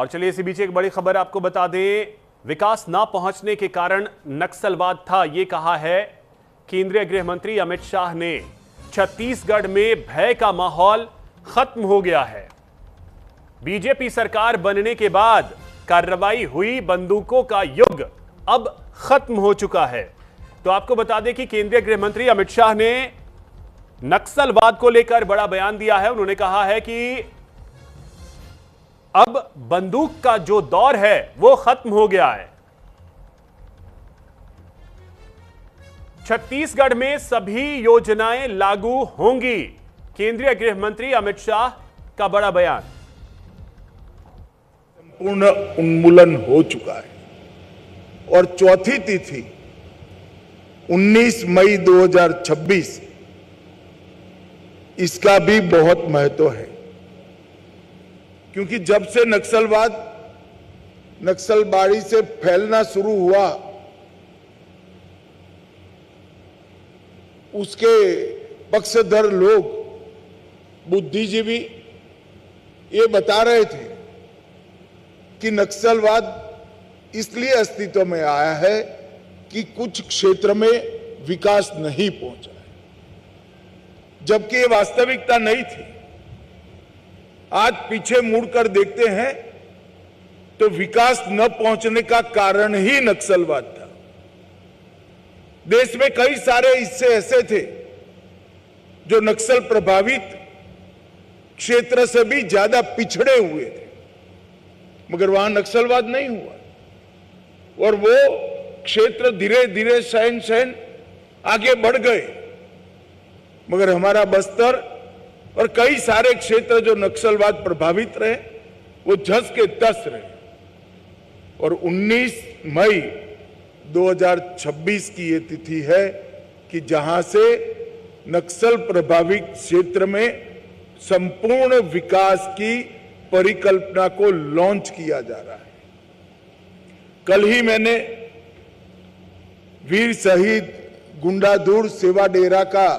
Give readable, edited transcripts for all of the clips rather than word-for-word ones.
और चलिए इसी बीच एक बड़ी खबर आपको बता दें, विकास ना पहुंचने के कारण नक्सलवाद था, ये कहा है केंद्रीय गृह मंत्री अमित शाह ने। छत्तीसगढ़ में भय का माहौल खत्म हो गया है। बीजेपी सरकार बनने के बाद कार्रवाई हुई, बंदूकों का युग अब खत्म हो चुका है। तो आपको बता दें कि केंद्रीय गृह मंत्री अमित शाह ने नक्सलवाद को लेकर बड़ा बयान दिया है। उन्होंने कहा है कि अब बंदूक का जो दौर है वो खत्म हो गया है। छत्तीसगढ़ में सभी योजनाएं लागू होंगी, केंद्रीय गृह मंत्री अमित शाह का बड़ा बयान। संपूर्ण उन्मूलन हो चुका है और चौथी तिथि 19 मई 2026 इसका भी बहुत महत्व है, क्योंकि जब से नक्सलबाड़ी से फैलना शुरू हुआ, उसके पक्षधर लोग, बुद्धिजीवी ये बता रहे थे कि नक्सलवाद इसलिए अस्तित्व में आया है कि कुछ क्षेत्र में विकास नहीं पहुंचा है, जबकि ये वास्तविकता नहीं थी। आज पीछे मुड़कर देखते हैं तो विकास न पहुंचने का कारण ही नक्सलवाद था। देश में कई सारे हिस्से ऐसे थे जो नक्सल प्रभावित क्षेत्र से भी ज्यादा पिछड़े हुए थे, मगर वहां नक्सलवाद नहीं हुआ और वो क्षेत्र धीरे धीरे सहन आगे बढ़ गए। मगर हमारा बस्तर और कई सारे क्षेत्र जो नक्सलवाद प्रभावित रहे, वो झस के तस रहे। और 19 मई 2026 की ये तिथि है कि जहां से नक्सल प्रभावित क्षेत्र में संपूर्ण विकास की परिकल्पना को लॉन्च किया जा रहा है। कल ही मैंने वीर शहीद गुंडाधुर सेवा डेरा का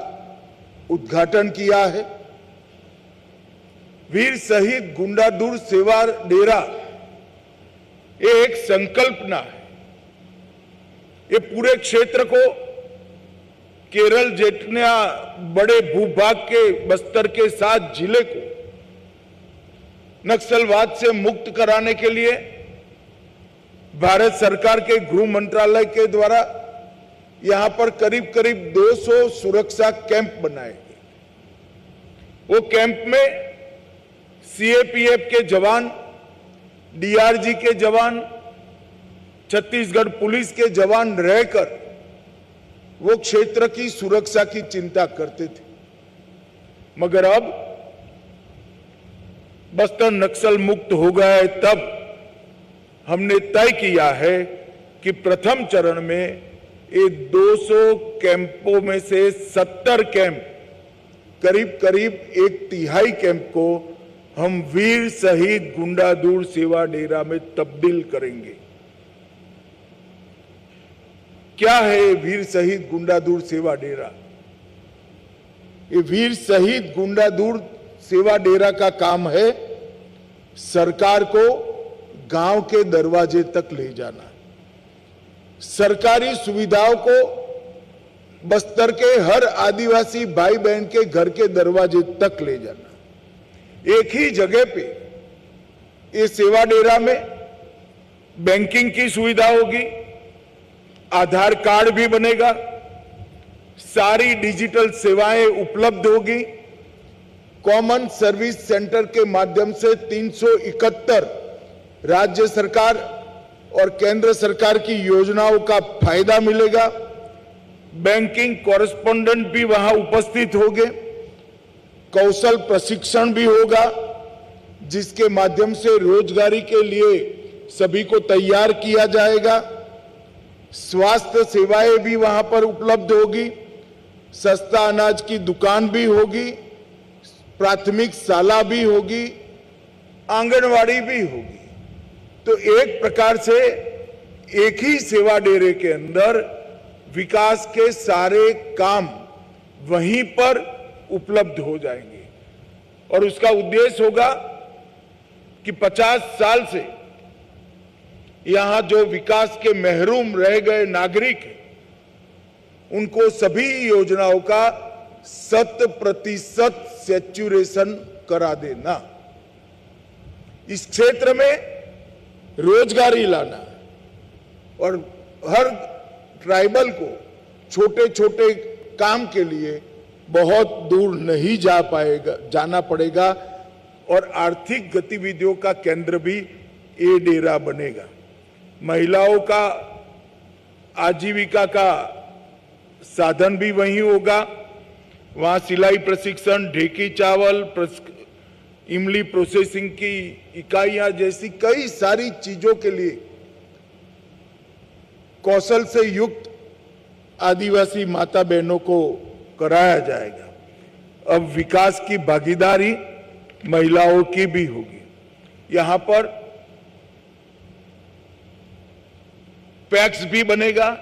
उद्घाटन किया है। वीर शहीद गुंडाधुर सेवा डेरा ये एक संकल्पना है। ये पूरे क्षेत्र को, केरल जितना बड़े भूभाग के बस्तर के 7 जिले को नक्सलवाद से मुक्त कराने के लिए भारत सरकार के गृह मंत्रालय के द्वारा यहां पर करीब करीब 200 सुरक्षा कैंप बनाए गए। वो कैंप में सीएपीएफ के जवान, डीआरजी के जवान, छत्तीसगढ़ पुलिस के जवान रहकर वो क्षेत्र की सुरक्षा की चिंता करते थे। मगर अब बस्तर नक्सल मुक्त हो गया है, तब हमने तय किया है कि प्रथम चरण में ये 200 कैंपों में से 70 कैंप, करीब करीब 1/3 कैंप को हम वीर शहीद गुंडाधुर सेवा डेरा में तब्दील करेंगे। क्या है वीर शहीद गुंडाधुर सेवा डेरा? ये वीर शहीद गुंडाधुर सेवा डेरा का काम है सरकार को गांव के दरवाजे तक ले जाना, सरकारी सुविधाओं को बस्तर के हर आदिवासी भाई बहन के घर के दरवाजे तक ले जाना। एक ही जगह पे ये सेवा डेरा में बैंकिंग की सुविधा होगी, आधार कार्ड भी बनेगा, सारी डिजिटल सेवाएं उपलब्ध होगी। कॉमन सर्विस सेंटर के माध्यम से 371 राज्य सरकार और केंद्र सरकार की योजनाओं का फायदा मिलेगा। बैंकिंग कॉरेस्पोंडेंट भी वहां उपस्थित होंगे, कौशल प्रशिक्षण भी होगा, जिसके माध्यम से रोजगारी के लिए सभी को तैयार किया जाएगा। स्वास्थ्य सेवाएं भी वहां पर उपलब्ध होगी, सस्ता अनाज की दुकान भी होगी, प्राथमिक शाला भी होगी, आंगनवाड़ी भी होगी। तो एक प्रकार से एक ही सेवा डेरे के अंदर विकास के सारे काम वहीं पर उपलब्ध हो जाएंगे और उसका उद्देश्य होगा कि 50 साल से यहां जो विकास के महरूम रह गए नागरिक हैं, उनको सभी योजनाओं का 100% सैचुरेशन करा देना, इस क्षेत्र में रोजगारी लाना और हर ट्राइबल को छोटे छोटे काम के लिए बहुत दूर नहीं जाना पड़ेगा और आर्थिक गतिविधियों का केंद्र भी ये डेरा बनेगा। महिलाओं का आजीविका का साधन भी वहीं होगा। वहां सिलाई प्रशिक्षण, ढेकी चावल, इमली प्रोसेसिंग की इकाइयां जैसी कई सारी चीजों के लिए कौशल से युक्त आदिवासी माता बहनों को कराया जाएगा। अब विकास की भागीदारी महिलाओं की भी होगी। यहां पर पैक्स भी बनेगा,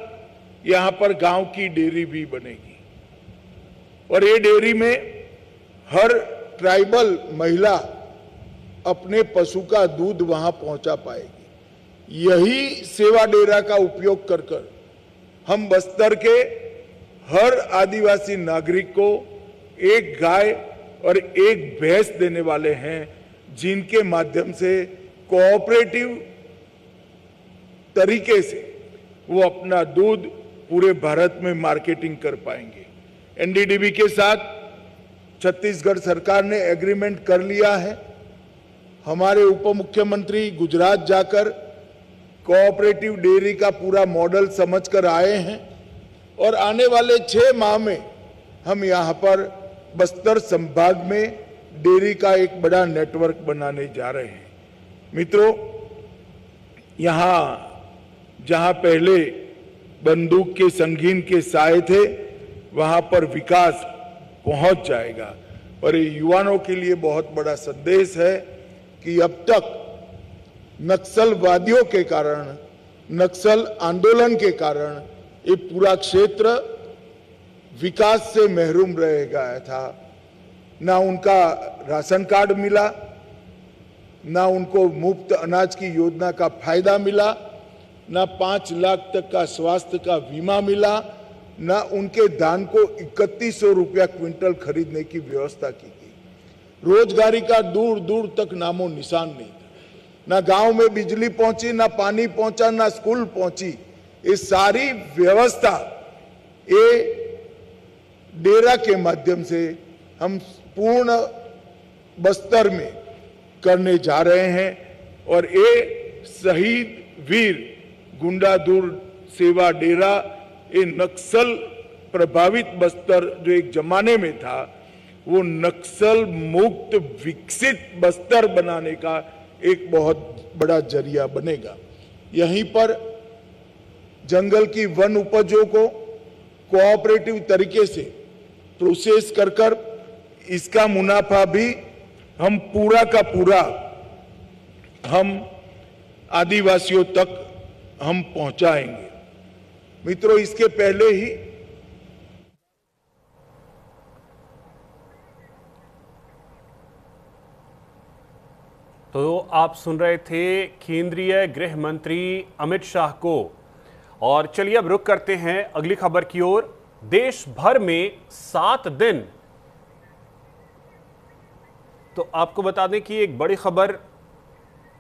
यहां पर गांव की डेयरी भी बनेगी और ये डेयरी में हर ट्राइबल महिला अपने पशु का दूध वहां पहुंचा पाएगी। यही सेवा डेरा का उपयोग कर हम बस्तर के हर आदिवासी नागरिक को एक गाय और एक भैंस देने वाले हैं, जिनके माध्यम से कोऑपरेटिव तरीके से वो अपना दूध पूरे भारत में मार्केटिंग कर पाएंगे। एनडीडीबी के साथ छत्तीसगढ़ सरकार ने एग्रीमेंट कर लिया है। हमारे उप मुख्यमंत्री गुजरात जाकर कोऑपरेटिव डेयरी का पूरा मॉडल समझकर आए हैं और आने वाले 6 माह में हम यहां पर बस्तर संभाग में डेयरी का एक बड़ा नेटवर्क बनाने जा रहे हैं। मित्रों, यहां जहां पहले बंदूक के संगीन के साए थे, वहां पर विकास पहुंच जाएगा और ये युवाओं के लिए बहुत बड़ा संदेश है कि अब तक नक्सलवादियों के कारण, नक्सल आंदोलन के कारण ये पूरा क्षेत्र विकास से महरूम रह गया था। ना उनका राशन कार्ड मिला, ना उनको मुफ्त अनाज की योजना का फायदा मिला, ना 5 लाख तक का स्वास्थ्य का बीमा मिला, ना उनके धान को 3100 रुपया क्विंटल खरीदने की व्यवस्था की गई। रोजगारी का दूर दूर तक नामो निशान नहीं था। ना गांव में बिजली पहुंची, ना पानी पहुंचा, ना स्कूल पहुंची। ये सारी व्यवस्था ये डेरा के माध्यम से हम पूर्ण बस्तर में करने जा रहे हैं और ये शहीद वीर गुंडादुर सेवा डेरा, ये नक्सल प्रभावित बस्तर जो एक जमाने में था, वो नक्सल मुक्त विकसित बस्तर बनाने का एक बहुत बड़ा जरिया बनेगा। यहीं पर जंगल की वन उपजों को कोऑपरेटिव तरीके से प्रोसेस कर इसका मुनाफा भी हम पूरा का पूरा हम आदिवासियों तक हम पहुंचाएंगे। मित्रों, इसके पहले ही तो आप सुन रहे थे केंद्रीय गृह मंत्री अमित शाह को। और चलिए अब रुक करते हैं अगली खबर की ओर। देश भर में 7 दिन, तो आपको बता दें कि एक बड़ी खबर